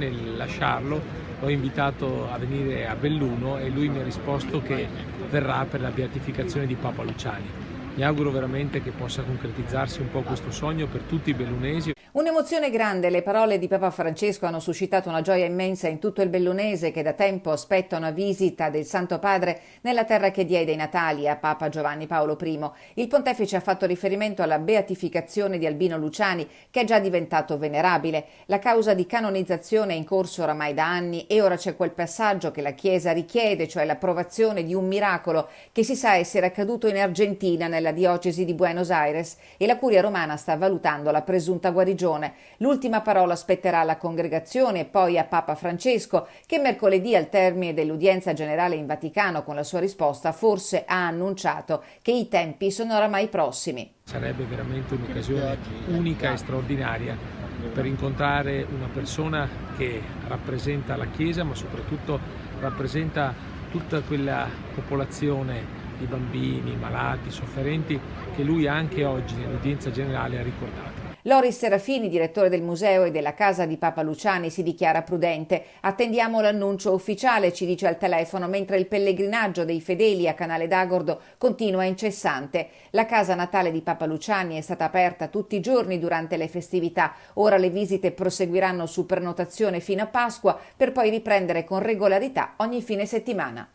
Nel lasciarlo l'ho invitato a venire a Belluno e lui mi ha risposto che verrà per la beatificazione di Papa Luciani. Mi auguro veramente che possa concretizzarsi un po' questo sogno per tutti i bellunesi. Un'emozione grande, le parole di Papa Francesco hanno suscitato una gioia immensa in tutto il bellunese che da tempo aspetta una visita del Santo Padre nella terra che diede i natali a Papa Giovanni Paolo I. Il pontefice ha fatto riferimento alla beatificazione di Albino Luciani, che è già diventato venerabile. La causa di canonizzazione è in corso oramai da anni e ora c'è quel passaggio che la Chiesa richiede, cioè l'approvazione di un miracolo che si sa essere accaduto in Argentina, nella diocesi di Buenos Aires, e la Curia romana sta valutando la presunta guarigione. L'ultima parola spetterà alla congregazione e poi a Papa Francesco, che mercoledì, al termine dell'udienza generale in Vaticano, con la sua risposta forse ha annunciato che i tempi sono oramai prossimi. Sarebbe veramente un'occasione unica e straordinaria per incontrare una persona che rappresenta la Chiesa, ma soprattutto rappresenta tutta quella popolazione di bambini, malati, sofferenti che lui anche oggi nell'udienza generale ha ricordato. Loris Serafini, direttore del museo e della casa di Papa Luciani, si dichiara prudente. Attendiamo l'annuncio ufficiale, ci dice al telefono, mentre il pellegrinaggio dei fedeli a Canale d'Agordo continua incessante. La casa natale di Papa Luciani è stata aperta tutti i giorni durante le festività. Ora le visite proseguiranno su prenotazione fino a Pasqua, per poi riprendere con regolarità ogni fine settimana.